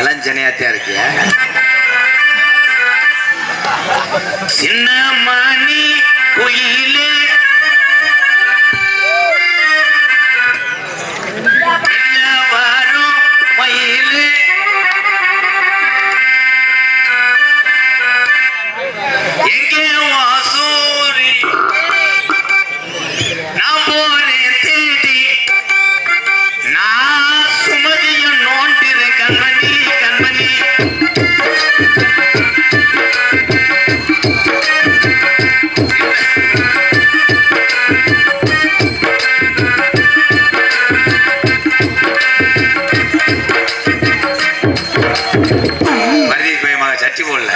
இளஞ்சனையாத்தியா இருக்கிய சின்ன மணி குயிலே வரும் மயிலே எங்கே வாசூரி நான் போறேன் தேடி நான் சுமதியும் நோண்டிறேன் கண்மணி கண்மணி சட்டி போடல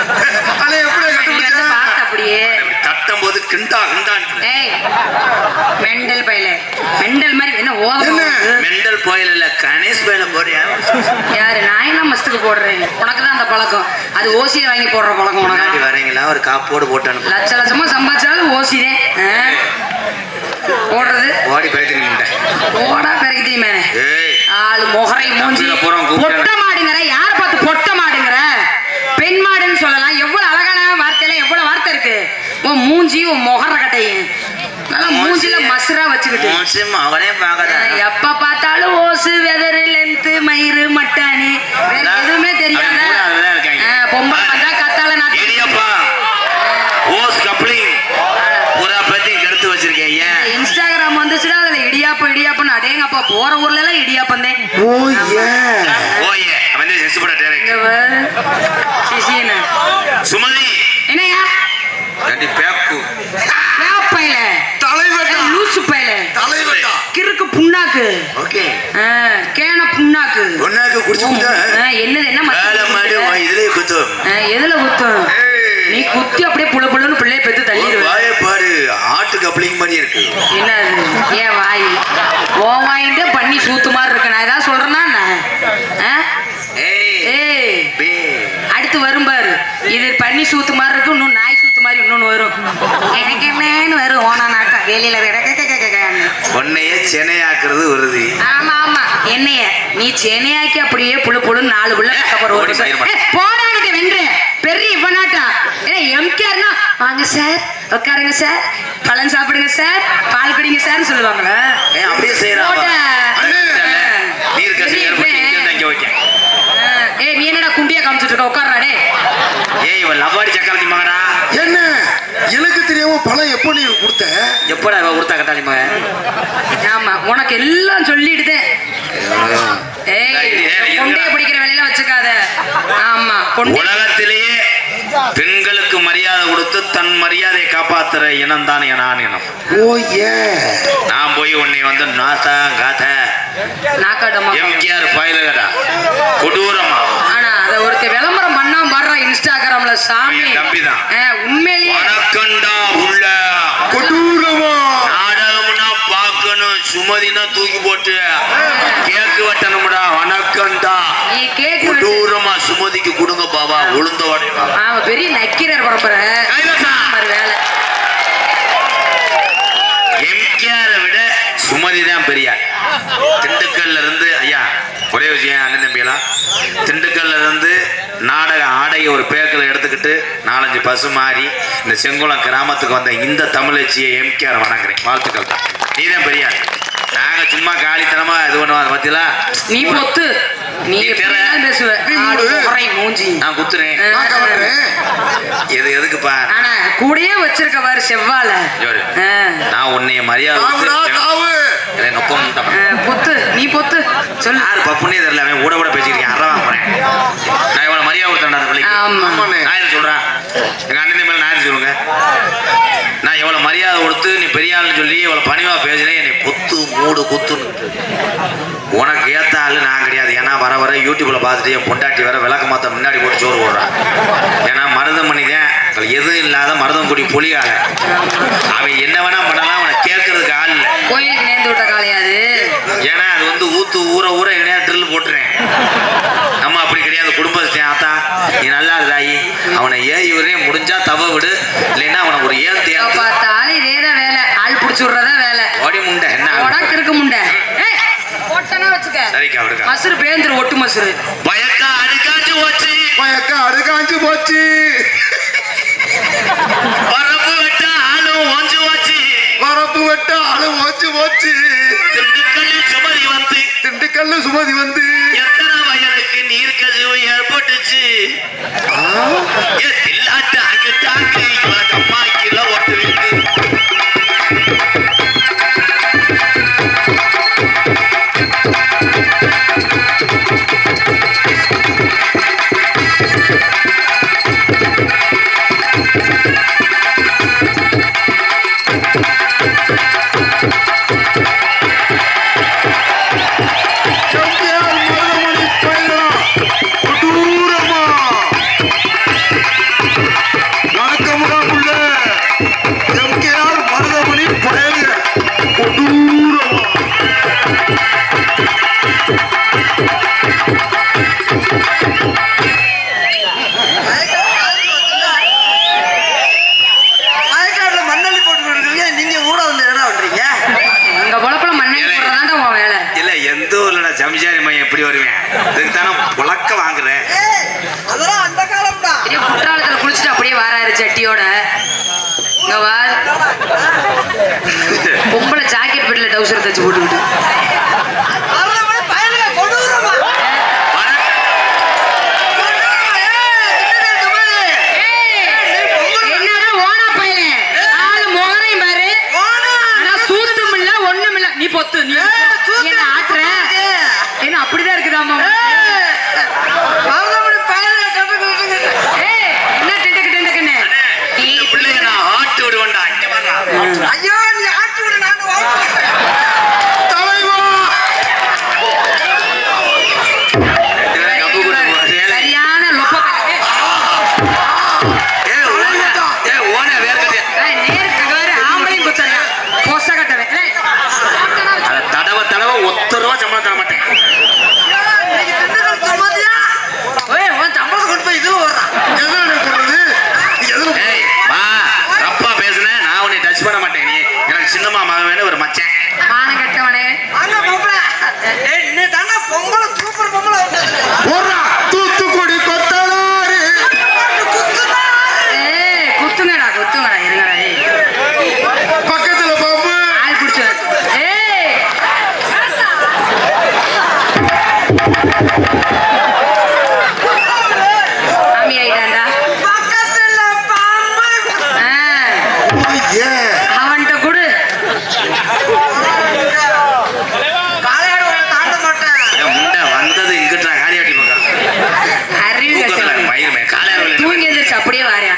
தட்டும் போது கிண்டா மெண்டல் பையல மெண்டல் மாதிரி என்ன மெண்டல் போயில இல்ல கணேஷ் பையில போறியா யாரு நான் என்ன மஸ்துக்கு போடுறேன் உனக்குதான் அந்த பழக்கம் அது ஓசியை வாங்கி போடுற பழக்கம் உனக்கு வரீங்களா ஒரு காப்போடு போட்டு லட்ச லட்சமா சம்பாதிச்சாலும் ஓசிதே போடுறது ஓடி பெருத்தி ஓடா பெருக்கிமே ஆளு முகரை மூஞ்சி பொட்ட மாடுங்கிற யார பார்த்து பொட்ட மாடுங்கிற பெண் மாடுன்னு சொல்லலாம் எவ்வளவு அழகான வார்த்தையில எவ்வளவு வார்த்தை இருக்கு உன் மூஞ்சி உன் முகர கட்டையும் நல்லா மூஞ்சில மசுரா வச்சுக்கிட்டு எப்ப பார்த்தாலும் ஓசு வெதரு லென்த் மயிறு மட்டானி வேற எதுவுமே தெரியாத பொம்பளை வந்தா கத்தால இன்ஸ்டாகிராம் வந்துச்சுன்னா அதுல இடியாப்பம் இடியாப்பம் அடேங்கப்பா போற ஊர்ல எல்லாம் இடியாப்பம் தான் சுமதி என்னையா கிறுக்கு புண்ணாக்கு கேன புண்ணாக்கு என்னது என்ன எதுல குத்தும் நீ குத்தி அப்படியே புள்ள புள்ளன்னு பிள்ளைய பெத்து தள்ளிடுவாய் பாரு ஆட்டு கப்ளிங் பண்ணி இருக்கு என்னது ஏன் வாய் ஓ வாயிட்டே பண்ணி சூத்து மாதிரி இருக்கு நான் ஏதாவது சொல்றேன்னா அடுத்து வரும் பாரு இது பண்ணி சூத்து மாதிரி இருக்கு இன்னும் நாய் சூத்து மாதிரி இன்னொன்னு வரும் என்னன்னு வரும் ஓனா நாக்கா வெளியில உன்னையே சென்னையாக்குறது வருது ஆமா ஆமா என்னைய நீ சென்னையாக்கி அப்படியே புழு புழுன்னு 4 புள்ள போடாங்கிட்ட வென்று பெரிய இவனாட்டா ஏன்னா எம்கேர்னா வாங்க சார் உட்காருங்க சார் பழம் சாப்பிடுங்க சார் பால் குடிங்க சார் சொல்லுவாங்களா அப்படியே செய்யறாங்க நீ என்னடா குண்டியா காமிச்சிட்டு இருக்க உட்கார்றாடே இவன் லவாடி சக்கரத்தி மகனா என்ன எனக்கு தெரியாம பழம் எப்போ நீ கொடுத்த எப்படா இவ கொடுத்தா கட்டாளி மகன் ஆமா உனக்கு எல்லாம் சொல்லிடுதேன் கொண்டைய பிடிக்கிற வேலையில வச்சுக்காத ஆமா உலகத்திலேயே பெண்களுக்கு மரியாதை கொடுத்து தன் மரியாதையை காப்பாத்துற இனம் தான் நான் இனம் நான் போய் உன்னை வந்து நாத்தா காத்த எம்கேஆர் பாயிலடா கொடூரமா ஆனா அத ஒருத்த விளம்பரம் பண்ணாம பாடுறா இன்ஸ்டாகிராம்ல சாமி தம்பிதான் உண்மையிலேயே வணக்கண்டா உள்ள கொடூரமா நாடகம்னா பார்க்கணும் சுமதினா தூக்கி போட்டு கேக்கு வெட்டணும்டா வணக்கண்டா கொடூரமா சுமதிக்கு கொடுங்க பாபா உளுந்த பெரிய நக்கீரர் பரம்பரை வேலை எம்கேஆரை விட சுமதி தான் பெரியார் திண்டுக்கல்ல இருந்து ஐயா ஒரே விஷயம் அண்ணன் தம்பியெல்லாம் திண்டுக்கல்ல இருந்து நாடக ஆடையை ஒரு பேக்கில் எடுத்துக்கிட்டு 4-5 பசு மாறி இந்த செங்குளம் கிராமத்துக்கு வந்த இந்த தமிழச்சியை எம்கேஆர் வணங்குறேன் வாழ்த்துக்கள் தான் நீதான் பெரியார் நாங்க சும்மா காலித்தனமா இது பண்ணுவோம் பத்திலா நீ பொத்து நீ பேசுவ மூஞ்சி நான் குத்துறேன் எது எதுக்குப்பா ஆனா கூடயே வச்சிருக்க பாரு செவ்வால நான் உன்னைய மரியாதை பொத்து நீ பொத்து சொல்லு யாரு பப்புன்னே தெரியல அவன் ஊட கூட பேசிக்கிறேன் அறவா போறேன் நான் இவ்வளவு மரியாதை கொடுத்தேன் அந்த பிள்ளைக்கு நான் சொல்றேன் எங்க அண்ணன் மேல நான் சொல்லுங்க நான் எவ்வளவு மரியாதை கொடுத்து நீ பெரிய ஆளுன்னு சொல்லி இவ்வளவு பணிவா பேசுறேன் என்னை பொத்து மூடு குத்துன்னு உனக்கு ஏத்த ஆளு நான் கிடையாது ஏன்னா வர வர யூடியூப்ல பார்த்துட்டு என் பொண்டாட்டி வர விளக்க மாத்த முன்னாடி போட்டு சோறு போடுறான் ஏன்னா மருதம் பண்ணிதான் எதுவும் இல்லாத மருதம் குடி பொலியால அவன் என்ன வேணா பண்ணலாம் அவனை கேட்கறதுக்கு ஆள் இல்லை கோயிலுக்கு நேர்ந்து விட்ட காலையாது ஏன்னா அது வந்து ஊத்து ஊற ஊற எங்கேயா ட்ரில் போட்டுறேன் நம்ம அப்படி கிடையாது குடும்ப மசுரு. பயக்கா அடுக்காச்சு போச்சு பயக்கா அடுக்காஞ்சு போச்சு பரப்பு வெட்ட ஆளும் ஓஞ்சு போச்சு வரப்பு வெட்ட ஆளு ஓச்சு போச்சு திண்டுக்கல்லு சுமதி வந்து எத்தனை வயலுக்கு நீர் கசிவு ஏற்பட்டுச்சு தில்லாட்டு அங்கிட்டாங்க இவளுக்கு அம்மா கிலோ ஒட்டு இருக்கு ஜமிஜாரி மையம் எப்படி வருவேன் இதுக்கு தானே புழக்க வாங்குறேன் அதெல்லாம் அந்த காலம் தான் குற்றாலத்துல குளிச்சுட்டு அப்படியே வராரு சட்டியோட இங்க வா பொம்பளை ஜாக்கெட் பெட்ல டவுசர் தச்சு போட்டுக்கிட்டு என்னடா ஓனா பையன் ஆளு முகரையும் பாரு சூத்தும் இல்ல ஒண்ணும் இல்ல நீ பொத்து நீ என்ன ஆட்டுற என்ன அப்படிதான் இருக்குதாமா என்ன டெண்டக்கு டெண்டக்குன்னு பிள்ளைங்க நான் ஆட்டு விடுவேன்டா இங்க வர்றா ஐயோ நீ ஆட்டு விடு நான் சரியான லொப்ப ஆம்பளையும் குத்தல பொச கட்டவே தடவை தடவை ஒத்த ரூபா சம்பளம் தர மாட்டேன் பண்ண மாட்டேன் நீ எனக்கு சின்னம்மா மகன் ஒரு மச்சன் மான கட்டவனே பொம்பளை சூப்பர் பொம்பளை தூத்துக்குடி கொத்தனாரு குத்துங்கடா குத்துங்கடா இருங்கடா பக்கத்துல பாம்பு ஆள் குடிச்சு சாமி ஆயிட்டாண்டா அவன்கிட்ட கொடு முண்டை வந்தது இங்கிட்ட காரியாட்டி அறிவு தூங்கி எந்திரிச்சு அப்படியே வாரியா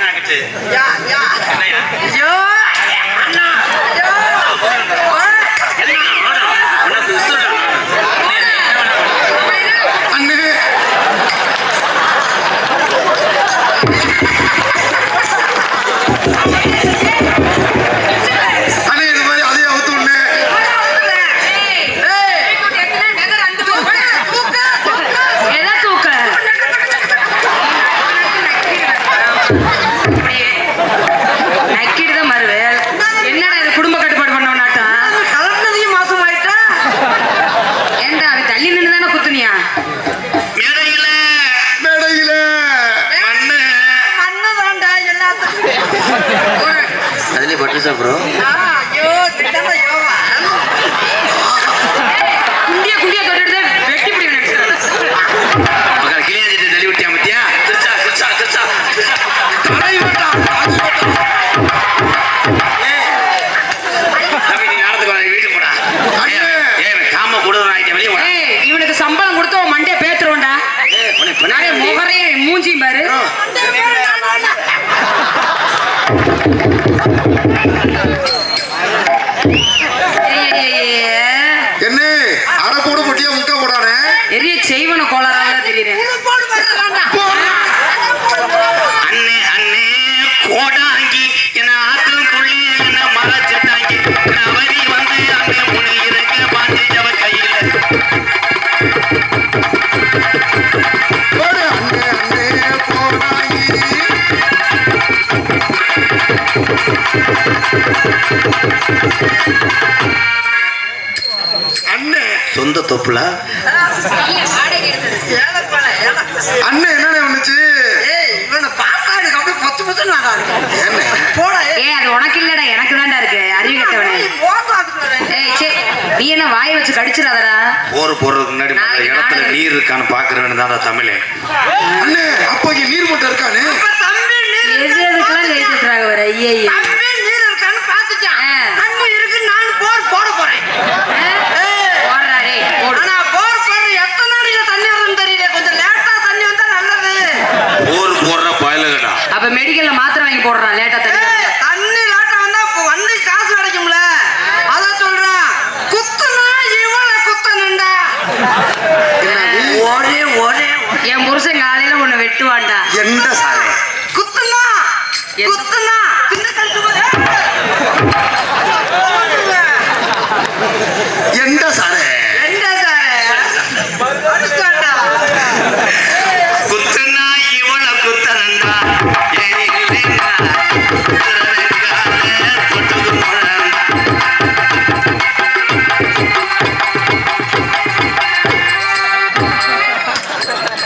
ப்ரோ குண்டிய குண்டிய தொட்டு வெட்டி பிடி கிளியாஞ்சிட்டு தள்ளி விட்டியா மத்தியா திருச்சா திருச்சா திருச்சா வீட்டுக்கு போடா காம கூட இவனுக்கு சம்பளம் கொடுத்து மண்டே பேத்துருவோண்டா முகரையே மூஞ்சியும் பாரு என்ன அரைக்கூட முட்டியா முட்டை போடானே எரிய செய்வன கோளாறால தெரியுறேன் அண்ணே அண்ணே கோடாங்கி என்ன ஆத்துக்குள்ளே என்ன மறைச்சிட்டாங்கி அவரி வந்து அண்ணே முனை இருக்க பாண்டி ஜவ கையில அண்ணே சொந்த தொப்புல வாடகை எடுத்தது அண்ணன் என்னண்ணே பண்ணுச்சு? இவனை பார்த்தா எனக்கு அப்படியே பொத்து பொத்து நல்லா இருக்கு. போடா அது உனக்கு இல்லடா, எனக்கு தான்டா இருக்கு. அறிவு கட்டவனே. சே, நீ என்ன வாயை வச்சு கடிச்சிடாதடா. போர் போடுறதுக்கு முன்னாடி இடத்துல நீர் இருக்கான்னு பாக்குறேன்னு தான் தமிழ். அண்ணே அப்ப இங்க நீர் மட்டும் இருக்கானே. தம்பி நீர் எதுக்கெல்லாம் கை தட்டுறாங்க வர? ஐயே தம்பி நீர் இருக்கான்னு பாத்துட்டான். அண்ணு இருக்கு, நான் போர் போட போறேன். போடுறாரே. ஆனா போர் போடுற எத்தனை நாளைக்கு தண்ணி வரும்னு தெரியல. கொஞ்சம் லேட்டா தண்ணி வந்தா நல்லது. போர் போடுற பயலுகடா. அப்ப மெடிக்கல்ல மாத்திரை வாங்கி போடுறான் லேட்டா தண்ணி. தண்ணி லேட்டா வந்தா வந்து காசு கிடைக்கும்ல, அத சொல்றேன். குத்துனா இவள குத்தணும்டா. ஒரே ஒரே என் புருஷன் காலையில உன்னை வெட்டுவான்டா. எந்த சாரே? குத்துனா குத்துனா தின்னு கழிச்சு எந்த சாரே? என்ன சார் அடிச்சாண்டா. குத்துனா இவள குத்தனண்டா.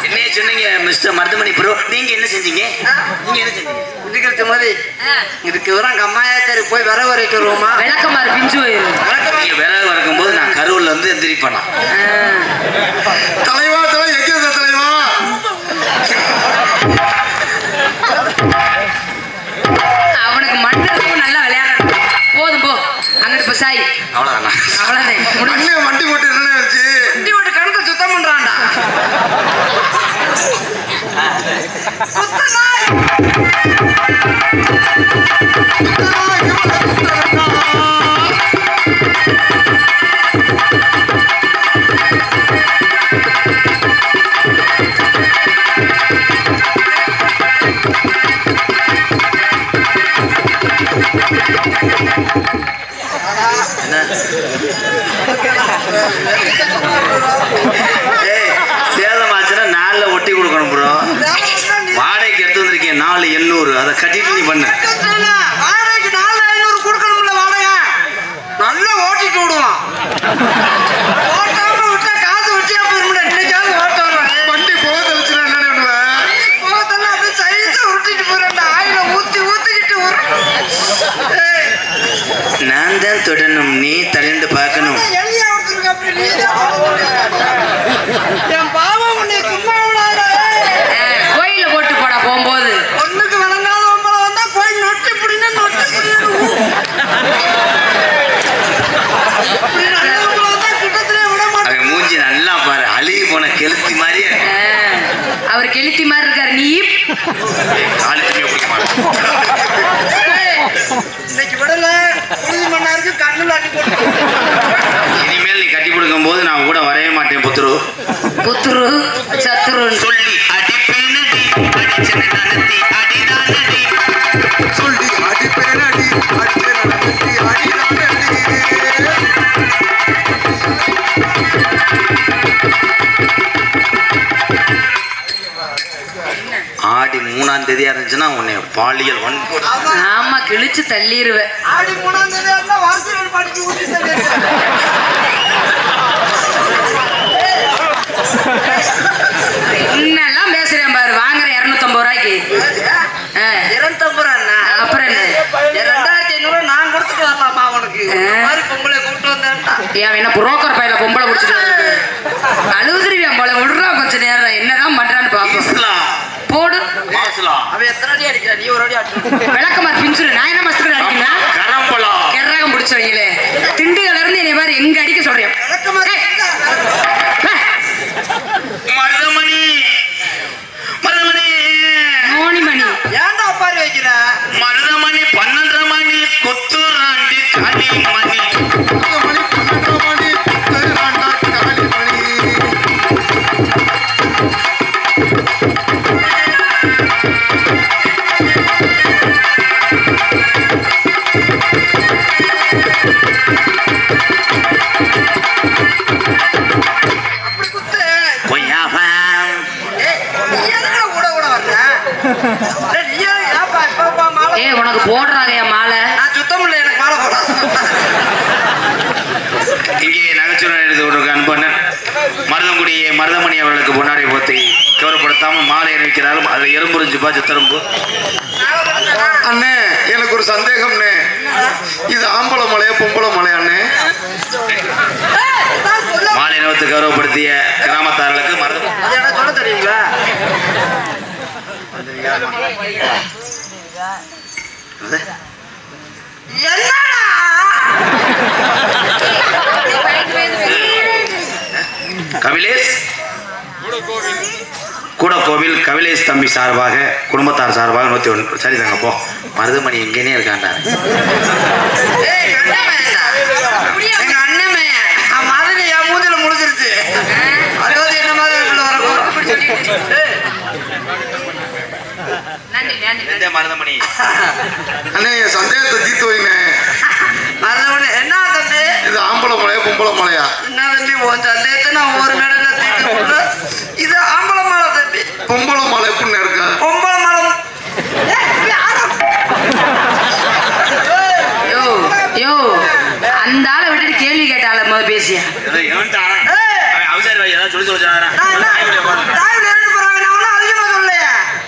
என்ன சொன்னீங்க மிஸ்டர் மருதமணி ப்ரோ? நீங்க என்ன செஞ்சீங்க? நீங்க என்ன செஞ்சீங்க? இதுக்கு மாதிரி இதுக்கு வரான் கம்மாயா சரி போய் வர வரைக்கும் வருவோமா? விளக்கமாறு பிஞ்சு போயிரு. நீங்க விறகு வறக்கும் போது நான் கருவுல இருந்து எந்திரிப்பேனா? தலைவா எங்க தலைவா? அவனுக்கு மண்டலமும் நல்லா விளையாடணும். போதும் போ, அங்கிட்டு போ சாய். அவ்வளவுதானா? அவ்வளவுதான் முடிஞ்சு. அண்ணே வண்டி போட்டு என்ன வச்சு? வண்டி ஓட்டு கணக்க சுத்தம் பண்றான்டா. குத்துனா ஏய், சேதம் ஆச்சுன்னா நாலுல ஒட்டி கொடுக்கணும் ப்ரோ. வாடகைக்கு எடுத்து வந்திருக்கேன் 4,800. அதை கட்டிட்டு நீ பண்ணு. வாடகைக்கு 4,500 கொடுக்கணும்ல வாடகை. நல்லா ஓட்டிட்டு விடுவான். ஓட்டாம விட்டா காசு வச்சியா போயிருமுடா. இன்னைக்காவது ஓட்ட வருவான். வண்டி போக தெளிச்சுனா என்ன பண்ணுவேன்? போகத்தெல்லாம் அப்படியே சைஸா உருட்டிட்டு போறான்டா. ஆயில ஊத்திக்கிட்டு நான் தான் தொடணும், நீ தள்ளிண்டு பார்க்கணும். எளியா ஒருத்தருக்கு அப்படி என் பாவம் உன்னை சும்மா விடாத. கோயில போட்டு போடா போகும்போது. ஒண்ணுக்கு விளங்காத ஒன்பது வந்தா போய் நொட்டி புடினா நொட்டி புடினா கிட்டத்திலே விட மாட்டேன். அவன் மூஞ்சி நல்லா பாரு, அழுகி போன கெளுத்தி மாதிரியே. அவர் கெளுத்தி மாதிரி இருக்காரு. நீ காலி தண்ணியை குடிக்க மாட்டேன். இன்னைக்கு விடல உறுதி மண்ணாருக்கு கண்ணுல அடி போட்டு. இனிமேல் நீ கட்டி கொடுக்கும் போது நான் கூட வரவே மாட்டேன் புத்துரு. புத்துரு சத்துரு சொல்லி அடிப்பேனடி அடிச்சன நடத்தி அடிதானடி. சொல்லி அடிப்பேன் அடி அடிப்பேன் நடத்தி அடிதான் ஆடி 3ஆம் தேதியா இருந்துச்சுன்னா உன்னை பாலியல் வன்கொடுமை. ஆமா கிழிச்சு தள்ளிடுவேன். ஆடி 3ஆம் தேதி எல்லாம் வாசல் படிச்சு ஊட்டி இன்னெல்லாம் பேசுறேன் பாரு. வாங்குற 250 ரூபாய்க்கு. 250 ரூபா. அப்புறம் என்ன? 2,500 நான் கொடுத்துட்டு வரலாமா உனக்கு? இந்த மாதிரி பொம்பளை கூப்பிட்டு வந்தேன்டா. ஏன் என்ன புரோக்கர் பையில பொம்பளை குடிச்சிட்டு அழுதுருவியான் போல. விடுறா கொஞ்ச நேரம், என்னதான் பண்றான்னு பாப்போம். இஸ்லாம் போடு. மாஸ்லாம் அவன் எத்தனை அடி அடிக்கிறா? நீ ஒரு அடி அடிச்சு. விளக்கமாறு பிஞ்சுரு. நான் என்ன மஸ்து அடிக்கிறேன்? கரம்பலா கெரகம் பிடிச்சவங்களே. திண்டுகள்ல இருந்து என்னை பாரு எங்க அடிக்க சொல்றேன். மருதமணி மருதமணி மோனிமணி ஏன்டா பாரு வைக்கிற? மருதமணி 12 மணி குத்துராண்டி காளிமணி. மணி 12 மணி குத்துறாண்டா காளிமணி. அப்படி குத்து. கொய்யாவா நீ எதுக்குடா கூட கூட வர்ற? டேய், நீ ஏன்ப்பா இப்ப மாலை? உனக்கு போடுறாங்க என் மாலை. நான் சுத்தம் இல்லை, எனக்கு மாலை போட. இங்கே நகைச்சுவை எழுதி கொடுக்க அன்பண்ண மருதங்குடியை மருதமணி அவர்களுக்கு பொன்னாடை போத்தி கௌரவப்படுத்த அது எறும்புரிஞ்சுப்பா சித்தரம்பு. அண்ணே எனக்கு ஒரு சந்தேகம்ண்ணே, இது ஆம்பளை மலையா பொம்பளை மலையா அண்ணே? மாலை இனத்தை கௌரவப்படுத்திய கிராமத்தார்களுக்கு மருந்து சொல்ல தெரியுங்களா? கபிலேஷ் கூட கோவில் கபிலேஷ் தம்பி சார்பாக குடும்பத்தார் சார்பாக 101. சரி தாங்க போ. மருதமணி எங்கேனே இருக்காண்டா. எங்க அண்ணமே மதுரை என் மூஞ்சில முடிஞ்சிருச்சு. அதாவது என்ன மாதிரி மருதமணி அண்ணே என் சந்தேகத்தை தீர்த்து வைங்க. மருதமணி என்ன தம்பி, இது ஆம்பளை மலையா பொம்பளை மலையா? என்ன தம்பி உன் சந்தேகத்தை நான் ஒரு மேடையில தீர்த்து, இது ஆம்பளை மலை தம்பி. பொம்பளை மலை எப்படின்னு இருக்கா? பொம்பளை மலை யோ யோ அந்த ஆளை விட்டுட்டு கேள்வி கேட்டால முதல் பேசியா?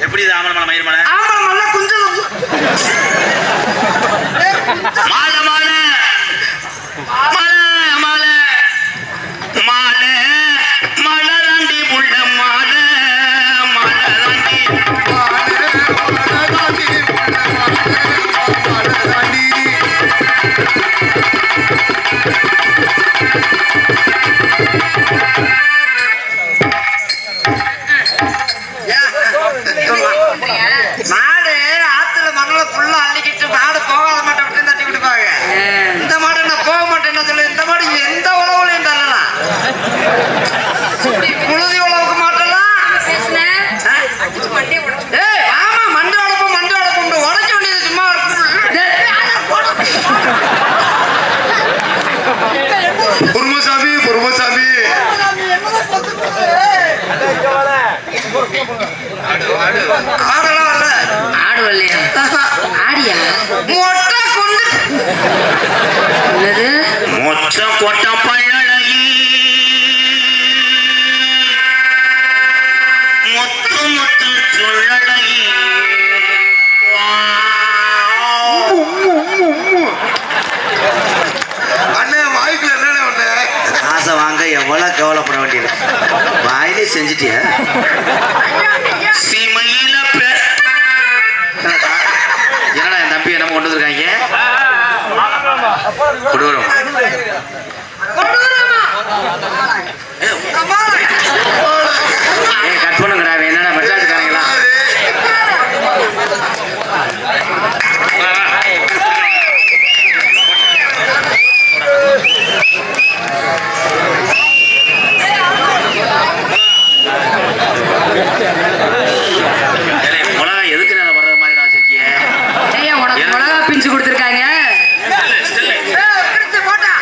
எப்படி இது ஆம்பளை மலை மயிர் மலை? ஆம்பளை மலை குஞ்சம் மாலை மாலை மாலை மாலை மாலை மலரண்டி புள்ள மாலை மலரண்டி மாடு ஆத்துல மணல புல்ல அள்ளிக்கிட்டு மாடு போகாத மாட்டை விட்டு தட்டி விட்டுப்பாங்க. இந்த மாடு நான் போக மாட்டேன்னு சொல்லி இந்த மாடு எந்த உழவுலையும் தள்ளலாம். புழுதி உழவுக்கு மாட்டலாம். ஏய் ஆமா மண்டை உடப்போம் உடச்ச வேண்டியது சும்மா பொறுமசாமி பொறுமசாமி. ஆடலாம் இல்ல ஆடு வரலையா? ஆடியா? மொட்டை கொண்டு என்னது? மொச்ச கொட்ட பழகி முத்து முத்து சொல்லழகி அண்ணே வாய்க்குள்ள என்னண்ணே ஒண்ணு? ஆசை வாங்க எவ்வளவு கவலைப்பட வேண்டியது. வாயிலே செஞ்சுட்டிய சீமையில என்னடா என் தம்பி என்னமோ கொண்டு வந்திருக்காங்க. கொடூரம் கட் பண்ணுங்கடா. என்னடா மெட்ராஸ்காரங்களா? மிளகா எதுக்கு நான் வர்றது மாதிரி வச்சிருக்கிய? ஏய்யா உனக்கு மிளகா பிஞ்சு கொடுத்துருக்காங்க. போட்டா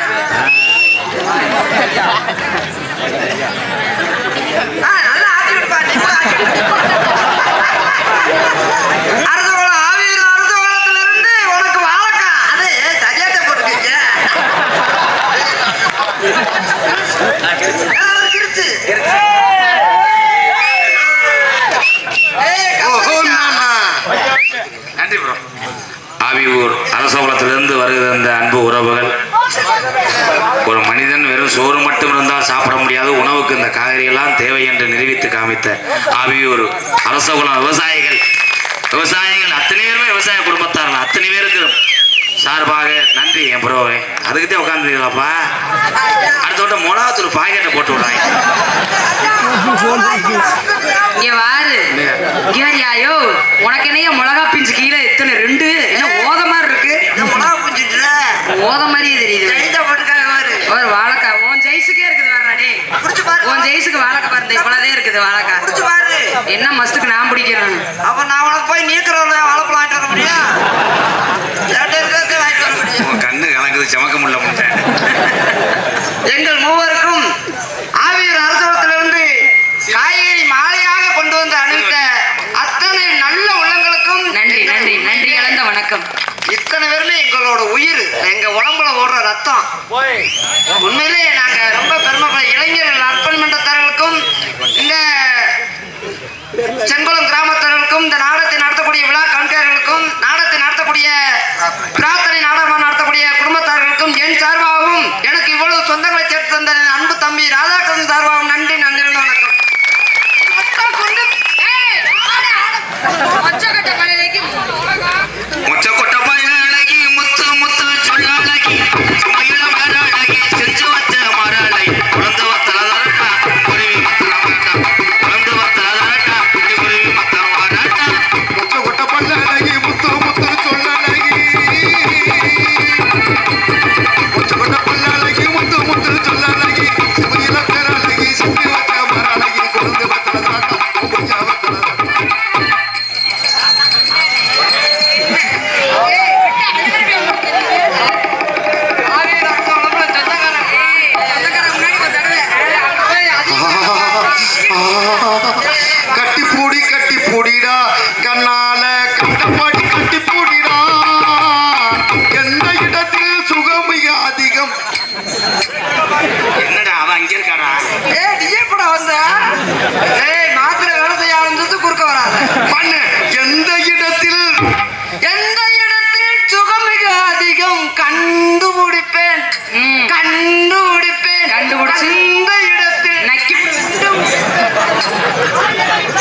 நல்லா ஆட்டி விடுப்பா. அரசகுளம் ஆவியூர் அரசகுளத்துல இருந்து உனக்கு வாழைக்கா அது சரியாத்த போட்டுக்கீங்க. கிருச்சு நன்றி ப்ரோ. ஆவியூர் அரசகுலத்திலிருந்து வருகிற அந்த அன்பு உறவுகள், ஒரு மனிதன் வெறும் சோறு மட்டும் இருந்தால் சாப்பிட முடியாது, உணவுக்கு இந்த காய்கறிகள்லாம் தேவை என்று நிரூபித்து காமித்த ஆவியூர் அரசகுலம் விவசாயிகள் அத்தனை பேருமே விவசாய குடும்பத்தார்கள் அத்தனை பேருக்கு சார்பாக நன்றி என் ப்ரோவே. அதுக்குதான் உட்காந்துருக்கீங்களாப்பா. அடுத்த விட்ட மிளகாத்தூள் பாக்கெட்டை போட்டு விடுறாங்க. இங்க வாரு யோ உனக்கு என்னைய மிளகா பிஞ்சு கீழே எத்தனை 2 என்ன ஓத மாதிரி இருக்கு. மிளகா புஞ்சிட்டு ஓத மாதிரியே தெரியுது. போட்டுக்காக ஒரு வாழைக்காய் உன் ஜெய்ஸுக்கே இருக்குது வரலாடி. குடிச்சு பாரு. உன் ஜெய்ஸுக்கு வாழைக்காய் பாருங்க இவ்வளவுதே இருக்குது வாழைக்காய். குடிச்சு பாரு. என்ன மஸ்துக்கு நான் பிடிக்கிறேன். அப்ப நான் உனக்கு போய் நீக்கிறவங்க வாழைப்பழம் வாங்கிட்டு வர முடியும்? வாங்கிட்டு வர முடியும். கண்ணு கலக்குது சமக்க முடியல முட்டேன். எங்கள் மூவருக்கும் ஆவியூர் அரசகுலத்திலிருந்து காய்கறி மாலையாக கொண்டு வந்து அணிவித்த அத்தனை நல்ல உள்ளங்களுக்கும் நன்றி நன்றி நன்றி கலந்த வணக்கம். இத்தனை பேருமே எங்களோட உயிர், எங்க உடம்புல ஓடுற ரத்தம். உண்மையிலே நாங்க ரொம்ப பெருமைப்பட இளைஞர்கள் அர்ப்பணி மன்றத்தார்களுக்கும் இந்த செங்குளம் கிராமத்தினருக்கும் இந்த நாடகத்தை நடத்தக்கூடிய விழா கண்கார்களுக்கும் நாடகத்தை நடத்தக்கூடிய பிரார்த்தனை நாடகம் நடத்தக்கூடிய குடும்பத்தார்களுக்கும் என் சார்பாகவும் எனக்கு இவ்வளவு சொந்தங்களை சேர்த்து தந்த என் அன்பு தம்பி ராதாகிருஷ்ணன் சார்பாகவும் நன்றி நன்றி வணக்கம். முச்சக்கொட்டை பயலகி முத்து முத்து சொல்லாலகி சுமையில மேலாளகி செஞ்சு வச்ச மரளகி குழந்தை வத்தலதாரட்டா குருவி மத்தலவாரட்டா குழந்தை வத்தலதாரட்டா குருவி மத்தலவாரட்டா முச்சக்கொட்டை பல்லழகி முத்து முத்து சொல்லழகி முச்சக்கொட்டை பல்லழகி முத்து முத்து சொல்லழகி சுமையில மேலாளகி செஞ்சு வச்ச மரளகி குழந்தை வத்தலதாரட்டா குருவி மத்தலவாரட்டா கட்டி பூடிடா கண்ணால கட்டப்பாடி கட்டி பூடிடா எந்த இடத்தில் சுகம் மிக அதிகம். என்னடா அவன் அங்க இருக்காடா மாத்திரை வேலை செய்ய ஆரம்பிச்சது குறுக்க வராத பண்ணு எந்த இடத்தில் சுகம் மிக அதிகம் கண்டுபிடிப்பேன் கண்டுபிடிச்சு இந்த இடத்தில் நக்கி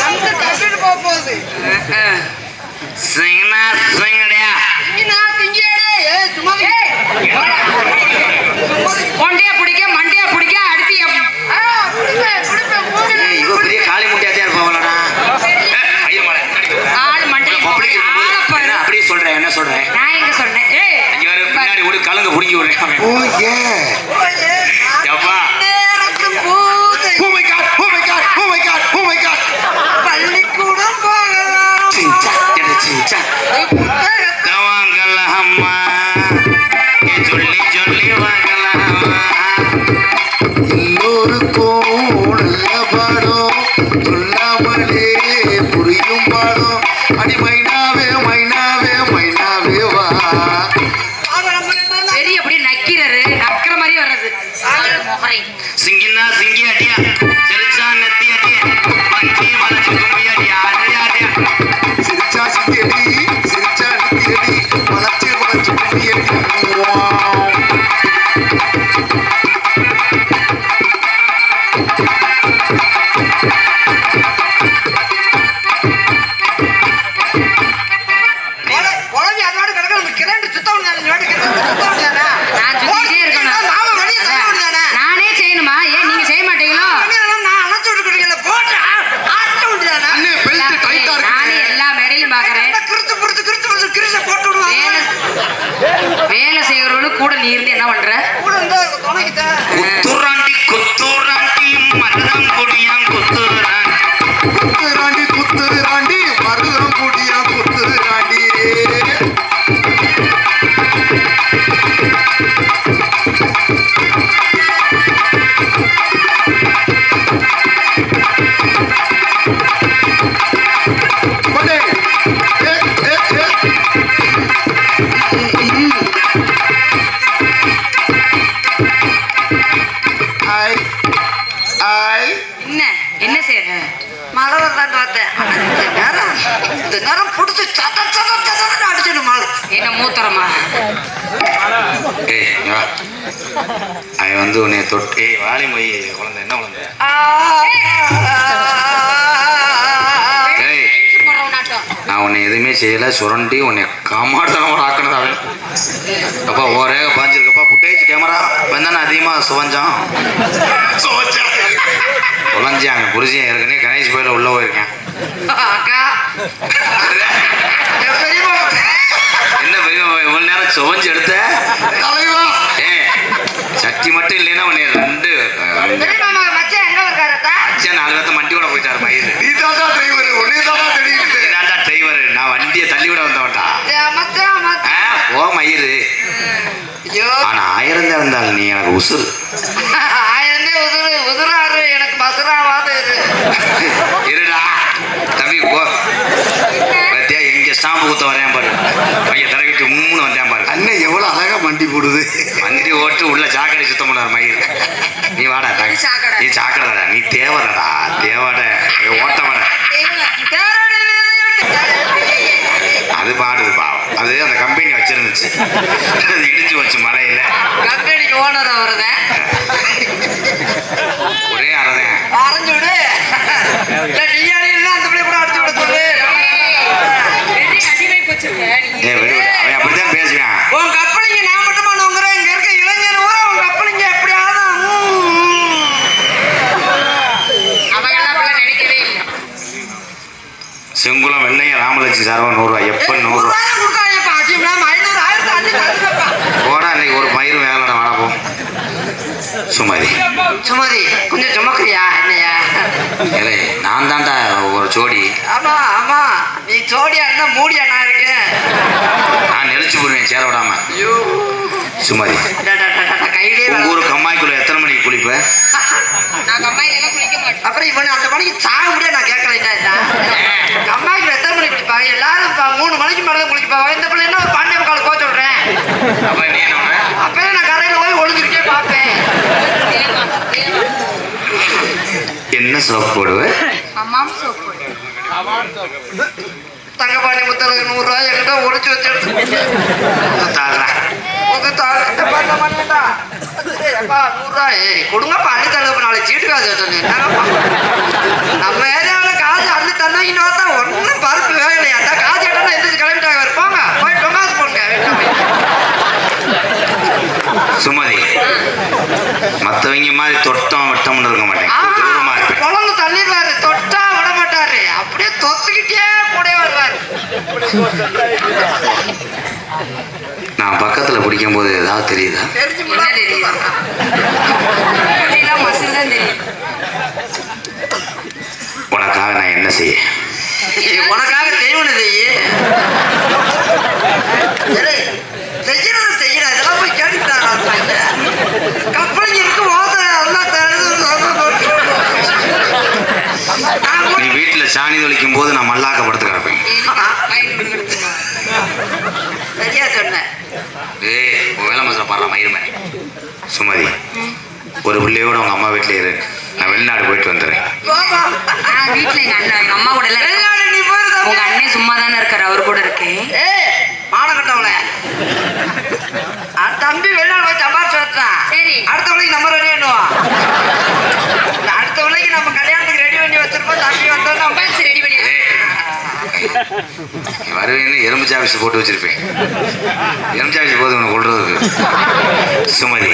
அந்த கட்டிட்டு போக போகுது சிங்கனா சிங்கடியா கொண்டையா பிடிக்க மண்டையா பிடிக்க அடுத்து இவ பெரிய காளி முட்டியாத்தியா இருப்பாங்களா ஆள் மண்டையை பப்ளிக் ஆளப்பாரு. அப்படியே சொல்றேன் என்ன சொல்றேன் நான் எங்க சொன்னேன் இங்க வர பின்னாடி ஒரு கலங்க பிடிக்கி விடுறேன் ஓ ஏ எப்பா oh my god oh my god oh my god oh my god பள்ளிக்கூடம் போகலாம் சிஞ்சா சிஞ்சா தவாங்கலம்மா சொல்லி சொல்லி வாங்கலாமா எல்லோருக்கும் நல்ல பாடம் சொல்லாமலே புரியும் பாடம் அடி மைனாவே மைனாவே மைனாவே வா. பெரிய அப்படியே நக்கிறாரு நக்கிற மாதிரி வர்றது முகரை சிங்கினா சிங்கி அடியா சிரிச்சா நெத்தி அடியா மஞ்சி மலச்சு கும்மி அடியா அடியா அடியா சிரிச்சா சிங்கடி சிரிச்சா நித்தியடி வளர்ச்சி வளர்ச்சி கும்பியடி. குழந்தை அதோட கிடக்கணும் கிரண்டு சுத்தம் நான் சுத்திட்டே இருக்கணும் நானே செய்யணுமா ஏன் நீங்க செய்ய மாட்டீங்களோ அண்ணே பெல்ட் டைட்டா நானே இருக்கு. எல்லா மேடையிலும் பாக்குறேன் வேலை செய்யறவனு கூட நீ இருந்து என்ன பண்ற குத்துராண்டி குத்துராண்டி மருதம் குடியாம் குத்துராண்டி குத்துராண்டி குத்துராண்டி மருதம் குடியா குத்துராண்டி. கொண்டே. ஏ, ஏ, ஏ. ஐ ஐ என்ன என்ன செய்யற மழை வரலான்னு பார்த்தேன் இந்த நேரம் பிடிச்சி அடிச்சிடும் மழை என்ன மூத்தரமா ஏய் இங்க வா. அவன் வந்து உன்னை தொட்டு வாலி மொய் குழந்தை என்ன குழந்தை ஏய் நான் உன்னை எதுவுமே செய்யல சுரண்டி உன்னை காமாட்டனோட ஆக்கினது அவன் அப்பா ஓரேக பாஞ்சிருக்கப்பா புட்டேஜ் கேமரா வந்தானே அதிகமாக சுவஞ்சான் உழஞ்சாங்க புரிஞ்சியா ஏற்கனவே கணேஷ் கோயில உள்ள போயிருக்கேன் அக்கா என் பெரியம்மா என்ன பெரிய இவ்வளவு நேரம் சுவஞ்சு எடுத்த தலைவா ஏ சக்தி மட்டும் இல்லைன்னா உன்னை ரெண்டு பெரியம்மா மச்சான் எங்க இருக்காரத்தா அச்சா 4 பேர்த்த மண்டி விட போயிட்டாரு மயிறு நீ தாண்டா டிரைவர் உன்னே தாண்டா தெரியுது. நீதான்டா டிரைவர் நான் வண்டியை தள்ளி விட வந்தவன்டா மச்சான் மச்சான் ஓ மயிறு ஐயோ ஆனா 1000 தான் இருந்தாலும் நீ எனக்கு உசுறு ஆயிரந்தே உதுராரு எனக்கு மசுராவாது இருடா தம்பி போ பத்தியா எங்க ஸ்டாம்பு குத்த வரேன் பாரு பைய தடவிட்டு 3 வந்தேன் பாரு அண்ணன் எவ்வளவு அழகா வண்டி போடுது. வண்டி ஓட்டு உள்ள சாக்கடை சுத்தம் பண்ணார் மயிர் நீ வாடா சாக்கடை. நீ சாக்கடைடா நீ தேவடா தேவாட ஓட்ட வர செங்குளம் வெள்ளையும் ராமலட்சுமி சார்பா 100 ரூபாய். எப்ப 100 ரூபாய் போடா, இன்னைக்கு ஒரு பயிர் வேலை வாடா போ. சுமதி சுமதி கொஞ்சம் சுமக்கிறியா என்னையா? ஏலே, நான் தான்டா ஒரு ஜோடி. ஆமா ஆமா, நீ ஜோடியா இருந்தா மூடியா நான் இருக்கேன். நான் நெளிச்சு போடுவேன் சேர விடாம. ஐயோ சுமதி, கையிலே உங்க ஊரு கம்மாய்க்குள்ள எத்தனை மணிக்கு குளிப்ப? நான் கம்மாயில எல்லாம் குளிக்க மாட்டேன். அப்புறம் இவன் அந்த மணிக்கு சாக முடியாது. நான் கேட்கல, கம்மாய்க்கு எத்தனை மணிக்கு குளிப்பாங்க? எல்லாரும் 3 மணிக்கு மேலே தான் குளிப்பாங்க. இந்த பிள்ளை என்ன 12:15 போக சொல்றேன். அப்ப நீ என்ன பண்ண? அப்பவே நான் கரையில போய் ஒளிஞ்சுக்கிட்டே பார்ப்பேன். என்ன சோப்பு போடுவ? அம்மாவும் சோப்பு. தங்கப்பாண்டி முத்தலுக்கு 100 ரூபாய் என்கிட்ட ஒளிச்சு வச்சு தாழ்றா. கொடுங்கப்பா அள்ளி தரப்ப நாளைக்கு சீட்டு காசு வச்சோம். நம்ம ஏரியாவில் காசு அள்ளி தந்தா இன்னும் தான் ஒன்றும் பருப்பு வேகலையா? காசு கேட்டா எந்திரிச்சு கிளம்பிட்டாங்க. இருப்பாங்க போய் டொங்காசு போடுங்க. சுமதி, மத்தவங்க மாதிரி தொட்டம் விட்டம்னு இருக்க மாட்டேன். தூரமா இருப்பேன். குழந்தை தள்ளிடுவாரு, தொட்டா விட மாட்டாரு. அப்படியே தொத்துக்கிட்டே கூட வருவாரு. நான் பக்கத்துல பிடிக்கும் போது ஏதாவது தெரியுதா? தெரிஞ்சு என்ன தெரியுது? அப்படிலாம் மசில் தான் தெரியும். உனக்காக நான் என்ன செய்ய? உனக்காக தெய்வனை செய்ய செய்யறது செய்யற இதெல்லாம் போய் கேட்டுட்டாங்க. கப்பலிங்க இருக்கு ஓசை எல்லாம் நீ வீட்டுல சாணி தொளிக்கும் போது நான் மல்லாக்கப்படுத்து கிடப்பேன். சரியா சொன்னேன். ஏய், வேலை மசல பாடுற மயிருமே. சுமதி, ஒரு பிள்ளையோட உங்க அம்மா வீட்டுல இரு. நான் வெளிநாடு போயிட்டு வந்துடுறேன். வீட்டுல எங்க அம்மா கூட எல்லாம் வெளிநாடு நீ போயிருந்தா உங்க அண்ணன் சும்மா தானே இருக்காரு, அவர் கூட இருக்கேன். மானம் கட்டவள தம்பி வெளிநாடு போய் சம்பாரிச்சு வச்சான். சரி. அடுத்த விலைக்கு நம்ம ரெடி பண்ணுவோம். அடுத்த விலைக்கு நம்ம கல்யாணத்துக்கு ரெடி பண்ணி வச்சிருப்போம். தம்பி வந்தோம் கம்பால்ஸ் ரெடி பண்ணி வருவேன்னு எறும்பு சாப்பிஸ் போட்டு வச்சிருப்பேன். எறும்பு சாப்பிஸ் போது உனக்கு கொள்றதுக்கு. சுமதி,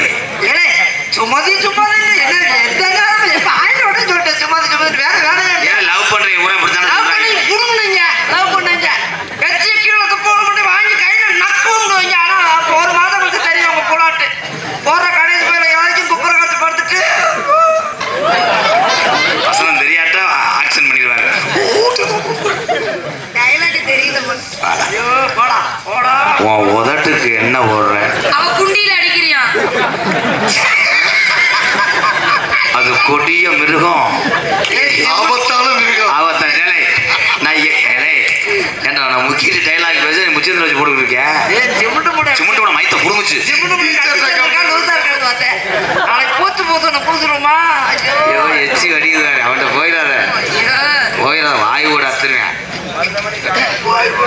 சுமதி சும்மாதி எந்த நேரம் எப்ப ஆயிரோட சொல்லிட்டேன். சுமதி சுமதி வேற வேலையா ஏன் லவ் பண்றீங்க? ஊரே இப்படித்தானே லவ் சொல்றாங்க. பண்ணி புடுங்குனீங்க, லவ் பண்ணுங்க. கட்சி கீழே துப்போடு பண்ணி வாங்கி கையில நக்குங்க. ஆனா ஒரு மாதம் வந்து தெரியும் அவங்க போலாட்டு போற கடைசி போயில யாராச்சும் குப்புற காத்து படுத்துட்டு வசனம் தெரியாட்டா ஆக்ஷன் பண்ணிடுவாங்க. டைலாக் தெரியல. ஐயோ போடா போடா. உன் உதட்டுக்கு என்ன போடுற? அவ குண்டியில அடிக்கிறியா? அது கொடிய மிருகம். ஆபத்தாலும் இருக்கும். ஆபத்தான டேலை. நான் ஏன்டா நான் முக்கிய டைலாக் பேச நீ முச்சத்தில் வச்சு போட்டுக்கிட்டு இருக்கேன். சிமெண்ட் மூட சிமெண்ட் கூட மைத்த புடுங்குச்சு. நாளைக்கு பூத்து பூத்து பூத்துருமா? ஐயோ, எச்சி அடிக்குதாரு. அவன்கிட்ட போயிடாத போயிடாத. வாய் கூட அத்துருவேன்.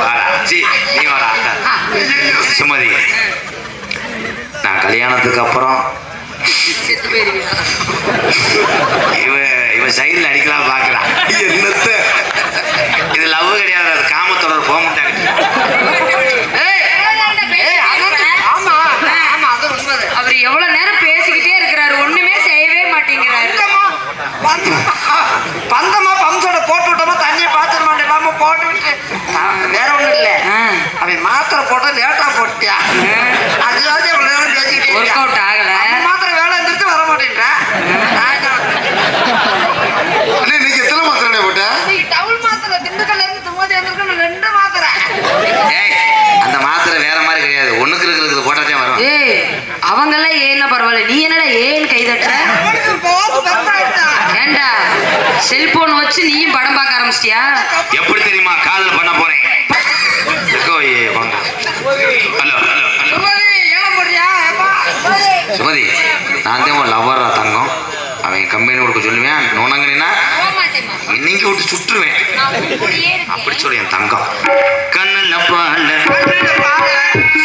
வாடா சி, நீ வாடா. சுமதி, நான் கல்யாணத்துக்கு அப்புறம் செத்து போயிருவீங்க. இவன் சைடில் அடிக்கலாம் பார்க்கலாம். என்னத்த இது லவ் கிடையாது, அது காமத்தொடர் போக மாட்டாங்க. ஆமா ஆமா அது உண்மை. அவர் எவ்வளவு நேரம் பேசிக்கிட்டே இருக்கிறாரு, ஒண்ணுமே செய்யவே மாட்டேங்கிறாரு. பந்தமா பம்சோட போட்டு விட்டோமா தண்ணியை பாத்திர மாட்டேன் போட்டு விட்டு வேற ஒண்ணும் இல்ல. அவன் மாத்திரை போட்டா லேட்டா போட்டியா? அதுவாச்சும் எவ்வளவு நேரம் பேசிக்கிட்டே ஒர்க் அவுட் ஆகல. மாத்திரை வேலை எந்திரிச்சு வர மாட்டேன்றேன். அண்ணே, இன்னைக்கு எத்தனை மாத்திரை போட்ட? டவுல் மாத்திரை திண்டுக்கல்ல இருந்து சும்மாதி வந்திருக்கணும் 2 மாத்திரை. ஏய், அந்த மாத்திரை வேற மாதிரி கிடையாது. ஒண்ணுக்கு இருக்கிறது போட்டாச்சே வரும். ஏய், அவங்க எல்லாம் ஏன்னா பரவாயில்ல, நீ என்னடா ஏன்னு கை தட்டுற? ஏண்டா செல்போன் வச்சு நீயும் படம் பார்க்க ஆரம்பிச்சிட்டியா? எப்படி தெரியுமா காதல் பண்ண போறேன்? ஹலோ ஹலோ ஹலோ சுமதி, நான் தான் உன் லவ்வரா தங்கம். அவன் கம்பெனி கொடுக்க சொல்லுவேன். நோனங்கன்னா இன்னைக்கு விட்டு சுட்டுருவேன். அப்படி சொல்லு என் தங்கம். கண்ணுல பால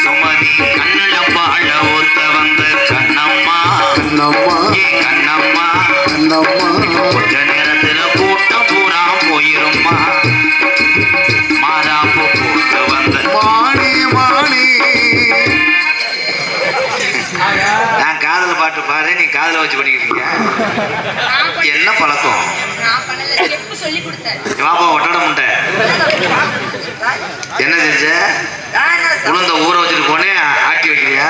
சுமதி, கண்ணுல பால ஒருத்த வந்த கண்ணம்மா. கண்ணம்மா ஏ கண்ணம்மா, கண்ணம்மா கொஞ்ச நேரத்துல கூட்டம் பூரா போயிரும்மா. மாறாப்பு போட்டு வந்த மாணி மாணி. நான் காதல் பாட்டு பாரு, நீ காதல வச்சு பண்ணிக்கிட்டீங்க. என்ன பழக்கம்? சொல்லி கொடுத்தேன். வாப்பா ஒட்டோட முட்டை என்ன செஞ்ச? உளுந்த ஊற வச்சுட்டு போனே ஆட்டி வைக்கிறியா?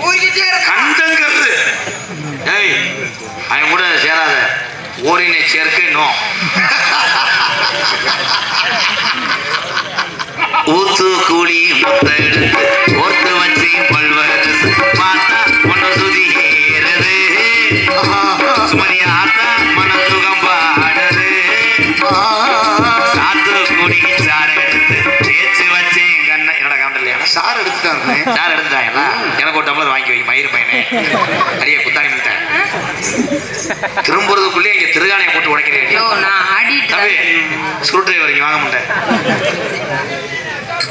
ஊறிக்கிட்டே இருக்க கண்டங்கிறது. ஏய், அவன் கூட சேராத. ஓரினை சேர்க்கை நோ. ஊத்து கூலி முத்த எடுத்து ஒத்து வச்சு பல்வது பார்த்தா ஒன்னு சுதி ஏறுது. சுமதி ஆத்தா மன சுகம் பாடுது. சாத்து குடிக்கு சாறு எடுத்து தேய்ச்சி வச்சேன் கண்ண. என்னடா கவுண்டர் இல்லையா? சார் எடுத்துட்டாங்க. சார் எடுத்துட்டாங்களா? எனக்கு ஒரு டம்ளர் வாங்கி வை மயிறு பையனே. அடியே குத்தாணி முட்டேன். திரும்புறதுக்குள்ளே இங்க திருகாணையை போட்டு உடைக்கிறேன். சுருட்டு வரைக்கும் வாங்க முட்டேன்.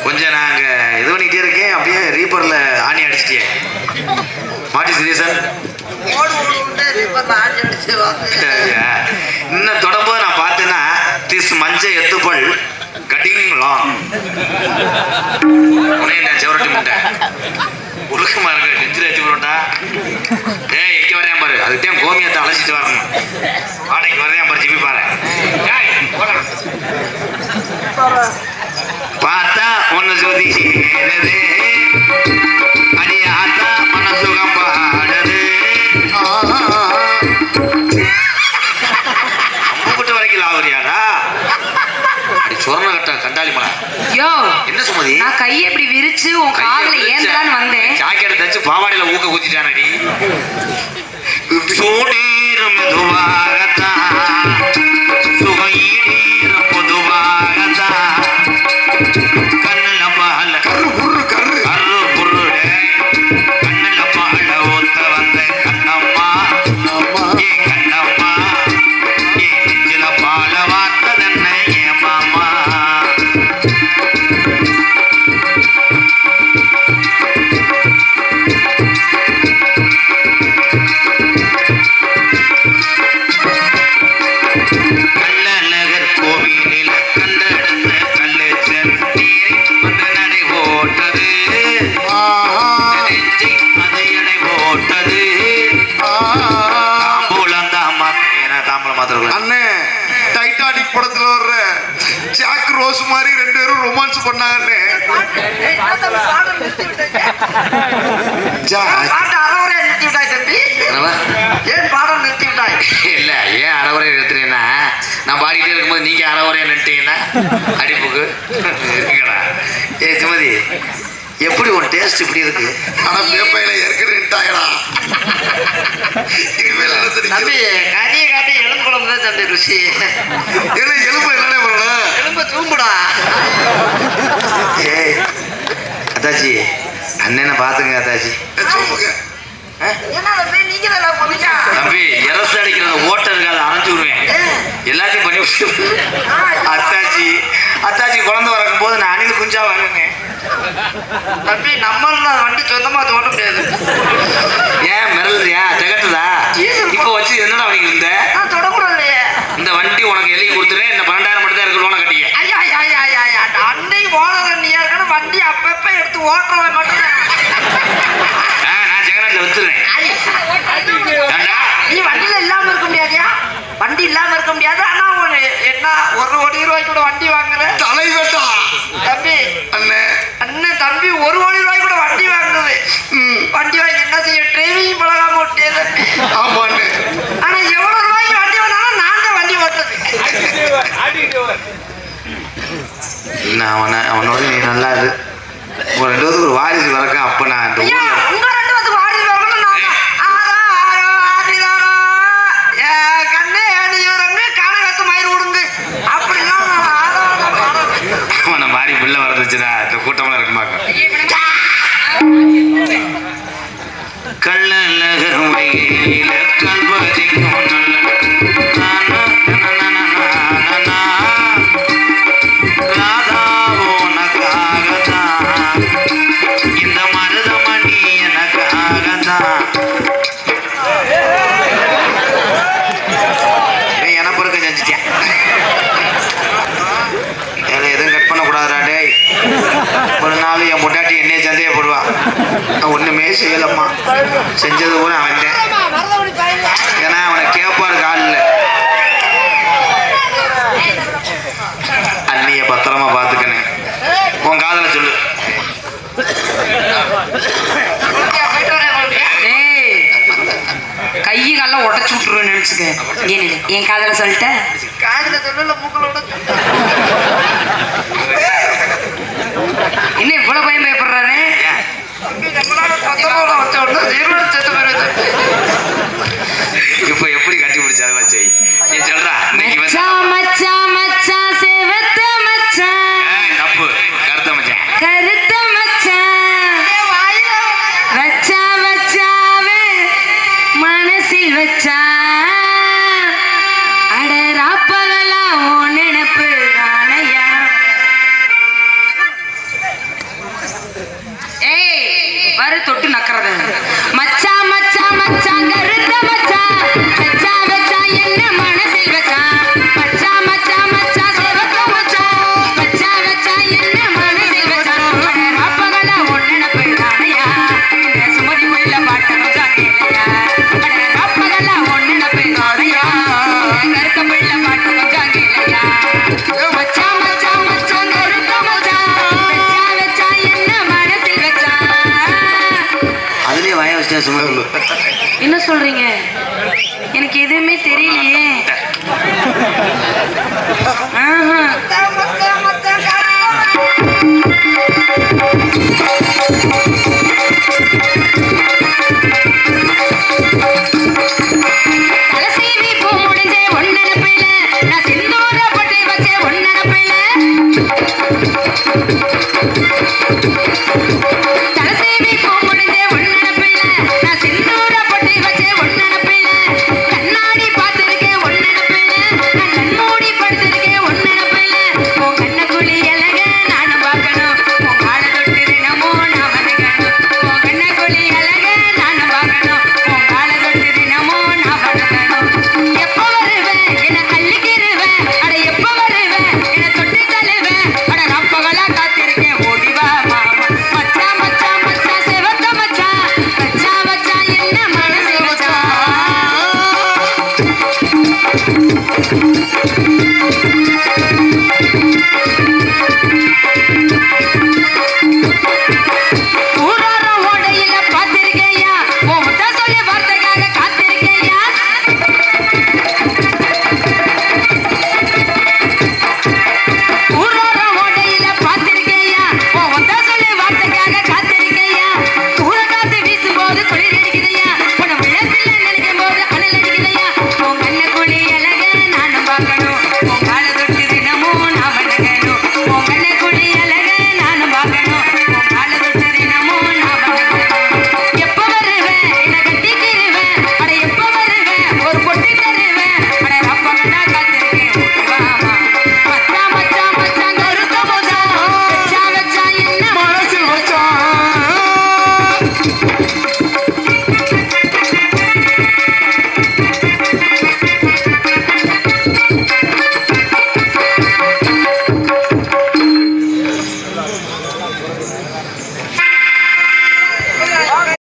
கொஞ்சம் நாங்க இது பண்ணிட்டே இருக்கேன். அப்படியே ரீப்பர்ல ஆணி அடிச்சிட்டே. What is reason? இன்னும் தொடரும்போது நான் பார்த்தேன்னா திஸ் மஞ்சள் எத்துப்பல் கட்டிங் லாங். செவரட்டி முட்டை உருக்கமா இருக்கு. நெஞ்சில் ஏற்றி போட்டா ஏய் எங்க வரையான் பாரு. அதுதான் கோமியத்தை அழைச்சிட்டு வரணும். வாடகைக்கு வரையான் பாரு. ஜிபி பாரு. பார்த்தா ஒன்னு சுதி அடி ஆத்தா மனசுகம் பாடுது. அம்புக்கிட்ட வரைக்கும் லாவரியாடா? அடி சொரண கட்ட கண்டாளி மலை. யோ என்ன சுமதி? நான் கையை இப்படி விரிச்சு உன் காதுல ஏந்தலான்னு வந்தேன். ஜாக்கெட் தச்சு பாவாடியில ஊக்க குத்திட்டானடி. சூடீரும் மெதுவாகத்தான் சுகையீரும் பொதுவாகத்தான் கண்ணுல பால கரு புரு கரு கரு புருட கண்ணுல பால ஊத்த வந்த கண்ணம்மா ஏ கண்ணம்மா ஏ நெஞ்சில பால வார்த்ததென்ன ஏ மாமா. கள்ளழகர் கோவிலில் கண்டெடுத்த கல்லேச்சல் நீரை கொண்டு நடை ஓட்டது. நெஞ்சை அதை எடை ஓட்டது. தாம்பூலம் தாமா ஏன்னா தாம்பூலம் மாத்திரம் அண்ணே டைட்டானிக் படத்துல வர்ற ஜாக் ரோஸ் மாதிரி 2 பேரும் ரொமான்ஸ் பண்ணாங்கண்ணே. பாட்டு அறவுரையை நிறுத்தி விட்டாய் தம்பி. ஏன் பாடம் நிறுத்தி விட்டாய்? இல்ல ஏன் அறவுரை நிறுத்துறேன்னா நான் பாடிக்கிட்டே இருக்கும்போது நீங்க அறவுரையை நிறுத்தீங்கன்னா அடிப்புக்கு இருக்குங்கடா. ஏ சுமதி எப்படி ஒரு டேஸ்ட் இப்படி இருக்கு? ஆனா வேப்பையில ஏற்கனவேட்டாயடா. இனிமேல் என்ன தம்பி தெரியும்? கறியை காட்டி எலும்பு குழம்பு தான் தம்பி ருசி. ஏன்னா எலும்பு என்னன்னே பண்ணல. எலும்பு தூம்புடா. ஏய் அத்தாச்சி அண்ணனை பாத்துங்க அத்தாச்சி. சொல்லுங்க. என்ன தம்பி நீங்க தான் பண்ணிக்கா. தம்பி எரசு அடிக்கிற ஓட்டை இருக்கு அதை அரைஞ்சு விடுவேன். எல்லாத்தையும் பண்ணி விட்டு அத்தாச்சி அத்தாச்சி குழந்தை வரக்கும் போது நான் அணில் குஞ்சா வருங்க. தம்பி நம்மளால வண்டி சொந்தமா ஓட்ட முடியாது. ஏன் மிரல்றியா? திகட்டுதா? இப்போ வச்சு என்னடா பண்ணிக்கிட்டு இருந்த? நான் தொடக்கூடாது. இந்த வண்டி உனக்கு எழுதி கொடுத்துறேன். இந்த 12,000 மட்டும் தான் இருக்கு. லோனை கட்டிக்க. ஐயா ஐயா ஐயா ஐயா ஐயா அன்னைக்கு ஓனர் நீயா இருக்கணும். வண்டி அப்பப்ப எடுத்து ஓட்டுறவன் மட்டும் நான் ஜெகநாட்டில் வித்துறேன். நீ வண்டியில இல்லாம இருக்க முடியாதியா? வண்டி இல்லாம இருக்க முடியாது. ஆனா ஒரு என்ன 1 கோடி ரூபாய்க்கு கூட வண்டி வாங்குற தலை வேட்டா தம்பி. அண்ணே அண்ணன் தம்பி 1 கோடி ரூபாய்க்கு கூட வண்டி வாங்குறது. வண்டி வாங்கி என்ன செய்ய? டிரைவிங் பழகாம ஓட்டியே தம்பி. ஆமாண்ணே. ஆனா எவ்வளவு ரூபாய்க்கு வண்டி வந்தாலும் நான் தான் வண்டி ஓட்டுறது. அவனோட நீ நல்லா இரு. ஒரு 2 வருஷத்துக்கு ஒரு வாரிசு வரக்க அப்ப நான் இந்த ஐயா, ஊர்ல உங்க 2 வருஷத்துக்கு வாரிசு வரணும்னு நான் தான். ஆரா, ஆரா, ஆரிதாரா. கண்ணே நீ வரங்க காணகத்து மயிர் விடுங்க அப்படிலாம் அவனை மாதிரி பிள்ளை வரதுச்சுன்னா இந்த கூட்டமெல்லாம் இருக்குமாக்க. கள்ளழகர் வைகையில கல்வதிக்கும் ராதாவோ உனக்காகத்தான் இந்த மருதமணி எனக்காகத்தான். எனப்பொருக்க செஞ்சுட்டேன். எதுவும் கட் பண்ணக்கூடாதுடா டேய். ஒரு நாள் என் பொண்டாட்டி என்னைய சந்தேகப்படுவா. நான் ஒண்ணுமே செய்யலம்மா. செஞ்சது கூட அவன். ஏன்னா அவனை கேட்பாரு காலில். அண்ணிய பத்திரமா பார்த்துக்கணும். உன் காதல சொல்லு. போயிட்டு வரேன் உங்களுக்கு. ஏய் கை காலம் உடச்சு விட்டுருவேன் நினைச்சுக்க. ஏன் என் காதல சொல்லிட்ட காதுல சொல்லல மூக்களோட என்ன இவ்வளவு பயம் பயப்படுறாரு? இப்போ எப்படி கட்டி பிடிச்சா வச்சு நீ சொல்றா இன்னைக்கு வந்து மச்சான் மச்சான் மச்சான் சேவத்த மச்சான் தப்பு கருத்த மச்சான் கருத்த மச்சான் வச்சா வச்சாவே மனசில் வச்சா அடராப்பகலாம் ஓ நினப்பு தானையா. ஏய் வரு தொட்டு நக்கறது மச்சா மச்சா மச்சான் கருத்த மச்சான் வச்சா வச்சா என்ன மனசில் வச்சா மச்சா மச்சா மச்சா சேவத்த மச்சான் வச்சா வச்சா என்ன மனசில் வச்சா அடராப்பகலாம் ஓ நினப்பு தானையா. இந்த சுமதி கோயில பாட்டு மச்சான் கேளையா அடராப்பகலாம் ஓ நினப்பு தானையா. கருத்த பிள்ள பாட்டு மச்சான் கேளையா மச்சா மச்சா மச்சான் கருத்த மச்சான் வச்சா வச்சா என்ன மனசில் வச்சா. அதுலயே வாய வச்சா சும்மா என்ன சொல்றீங்க? எனக்கு எதுவுமே தெரியலையே. ஆஹா.